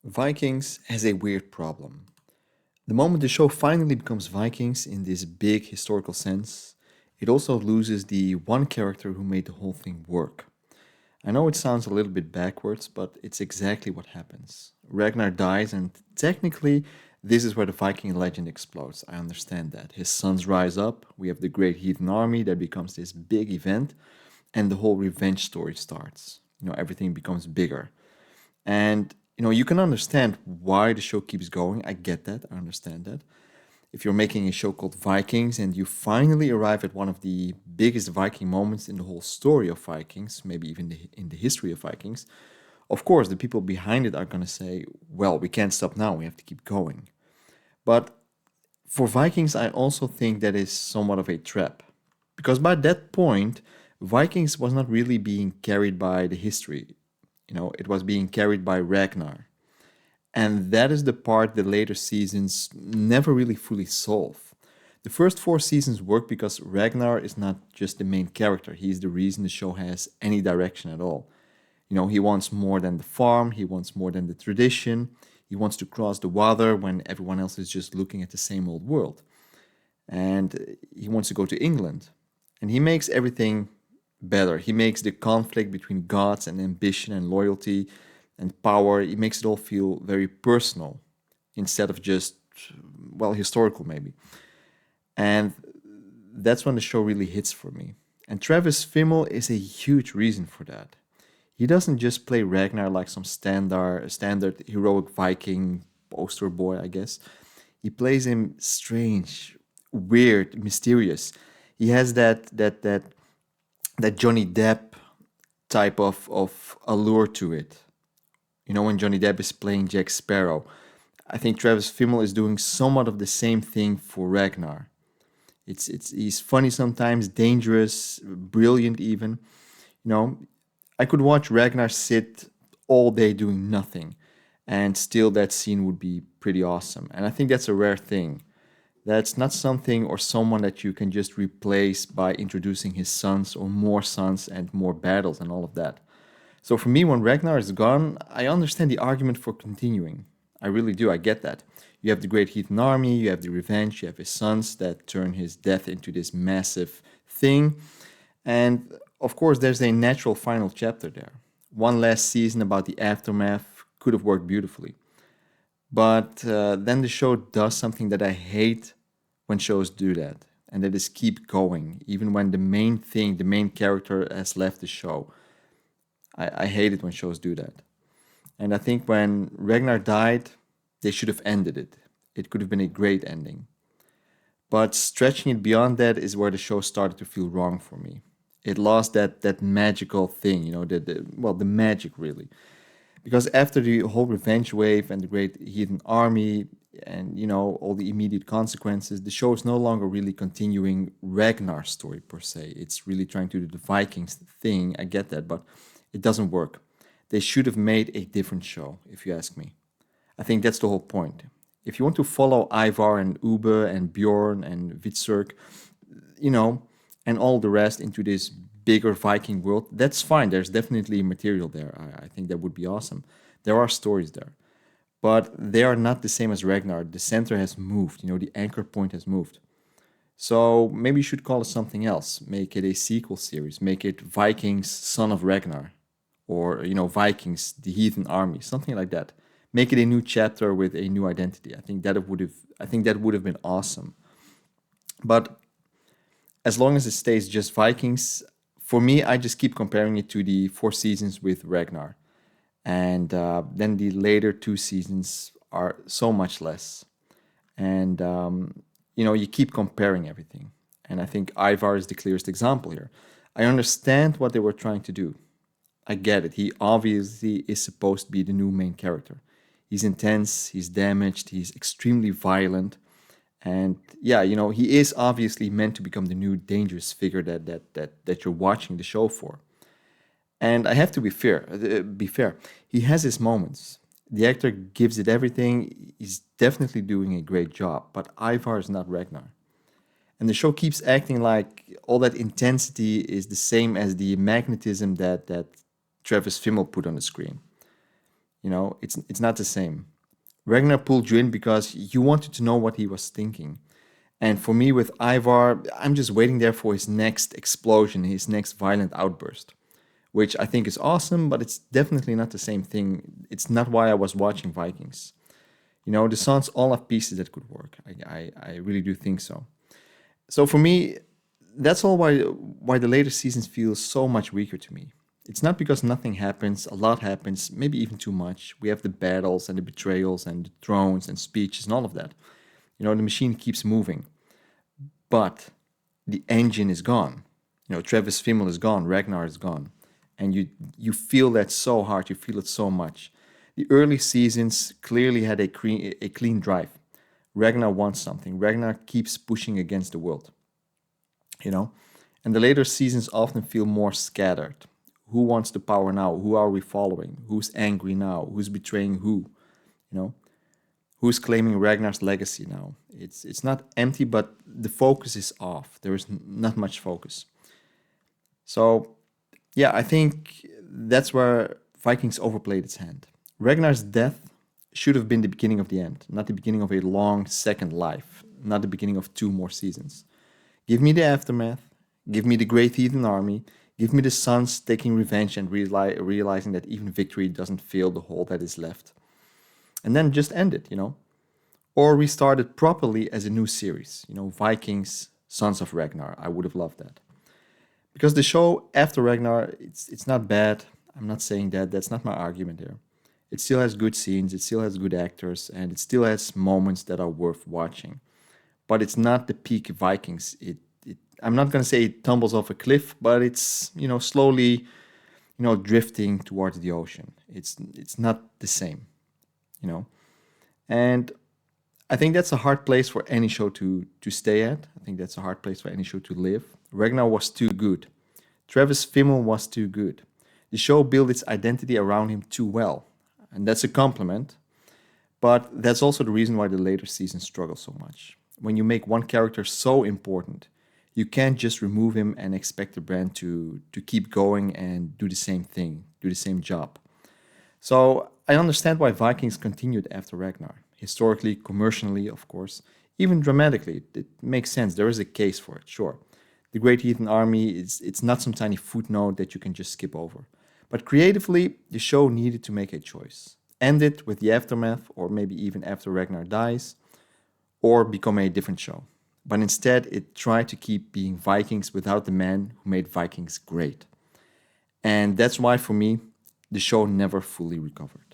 Vikings has a weird problem. The moment the show finally becomes Vikings in this big historical sense, it also loses the one character who made the whole thing work. I know it sounds a little bit backwards, but it's exactly what happens. Ragnar dies, and technically, this is where the Viking legend explodes. I understand that. His sons rise up, we have the great heathen army that becomes this big event, and the whole revenge story starts. Everything becomes bigger. And you can understand why the show keeps going. I get that. I understand that. If you're making a show called Vikings and you finally arrive at one of the biggest Viking moments in the whole story of Vikings, maybe even in the history of Vikings, of course, the people behind it are going to say, well, we can't stop now. We have to keep going. But for Vikings, I also think that is somewhat of a trap. Because by that point, Vikings was not really being carried by the history. It was being carried by Ragnar. And that is the part the later seasons never really fully solve. The first four seasons work because Ragnar is not just the main character, he's the reason the show has any direction at all. He wants more than the farm, he wants more than the tradition, he wants to cross the water when everyone else is just looking at the same old world. And he wants to go to England. And he makes everything better. He makes the conflict between gods and ambition and loyalty and power, he makes it all feel very personal instead of just, well, historical maybe. And that's when the show really hits for me. And Travis Fimmel is a huge reason for that. He doesn't just play Ragnar like some standard heroic Viking poster boy, I guess. He plays him strange, weird, mysterious. He has that Johnny Depp type of allure to it. When Johnny Depp is playing Jack Sparrow, I think Travis Fimmel is doing somewhat of the same thing for Ragnar. He's funny sometimes, dangerous, brilliant even. You know, I could watch Ragnar sit all day doing nothing, and still that scene would be pretty awesome. And I think that's a rare thing. That's not something or someone that you can just replace by introducing his sons or more sons and more battles and all of that. So for me, when Ragnar is gone, I understand the argument for continuing. I really do. I get that. You have the great heathen army, you have the revenge, you have his sons that turn his death into this massive thing. And of course, there's a natural final chapter there. One last season about the aftermath could have worked beautifully. But then the show does something that I hate when shows do that. And that is keep going, even when the main thing, the main character has left the show. I hate it when shows do that. And I think when Ragnar died, they should have ended it. It could have been a great ending. But stretching it beyond that is where the show started to feel wrong for me. It lost that magical thing, the magic really. Because after the whole revenge wave and the great heathen army and all the immediate consequences, the show is no longer really continuing Ragnar's story per se. It's really trying to do the Vikings thing. I get that, but it doesn't work. They should have made a different show, if you ask me. I think that's the whole point. If you want to follow Ivar and Ube and Bjorn and Vitserk, and all the rest into this bigger Viking world, that's fine. There's definitely material there. I think that would be awesome. There are stories there. But they are not the same as Ragnar. The center has moved, the anchor point has moved. So maybe you should call it something else. Make it a sequel series. Make it Vikings, Son of Ragnar. Or, Vikings, the Heathen Army, something like that. Make it a new chapter with a new identity. I think that would have been awesome. But as long as it stays just Vikings, for me, I just keep comparing it to the four seasons with Ragnar. And then the later two seasons are so much less. And, you keep comparing everything. And I think Ivar is the clearest example here. I understand what they were trying to do. I get it. He obviously is supposed to be the new main character. He's intense, he's damaged, he's extremely violent. And yeah, he is obviously meant to become the new dangerous figure that you're watching the show for. And I have to be fair. He has his moments. The actor gives it everything. He's definitely doing a great job, but Ivar is not Ragnar. And the show keeps acting like all that intensity is the same as the magnetism that Travis Fimmel put on the screen. It's not the same. Ragnar pulled you in because you wanted to know what he was thinking. And for me, with Ivar, I'm just waiting there for his next explosion, his next violent outburst, which I think is awesome, but it's definitely not the same thing. It's not why I was watching Vikings. The Sons all have pieces that could work. I really do think so. So for me, that's all why the later seasons feel so much weaker to me. It's not because nothing happens, a lot happens, maybe even too much. We have the battles and the betrayals and the thrones and speeches and all of that. The machine keeps moving, but the engine is gone. Travis Fimmel is gone, Ragnar is gone. And you feel that so hard, you feel it so much. The early seasons clearly had a clean drive. Ragnar wants something. Ragnar keeps pushing against the world, you know? And the later seasons often feel more scattered. Who wants the power now? Who are we following? Who's angry now? Who's betraying who? You know? Who's claiming Ragnar's legacy now? It's not empty, but the focus is off. There is not much focus. So, yeah, I think that's where Vikings overplayed its hand. Ragnar's death should have been the beginning of the end, not the beginning of a long second life, not the beginning of two more seasons. Give me the aftermath, give me the great heathen army, give me the sons taking revenge and realizing that even victory doesn't fill the hole that is left. And then just end it. Or restart it properly as a new series, Vikings, Sons of Ragnar. I would have loved that. Because the show after Ragnar, it's not bad. I'm not saying that. That's not my argument here. It still has good scenes, it still has good actors, and it still has moments that are worth watching. But it's not the peak Vikings. I'm not going to say it tumbles off a cliff, but it's slowly drifting towards the ocean. It's not the same, you know. And I think that's a hard place for any show to stay at. I think that's a hard place for any show to live. Ragnar was too good. Travis Fimmel was too good. The show built its identity around him too well. And that's a compliment. But that's also the reason why the later seasons struggle so much. When you make one character so important, you can't just remove him and expect the brand to keep going and do the same thing, do the same job. So I understand why Vikings continued after Ragnar. Historically, commercially, of course, even dramatically. It makes sense. There is a case for it, sure. The Great Heathen Army, it's not some tiny footnote that you can just skip over. But creatively, the show needed to make a choice. End it with the aftermath, or maybe even after Ragnar dies, or become a different show. But instead, it tried to keep being Vikings without the man who made Vikings great. And that's why, for me, the show never fully recovered.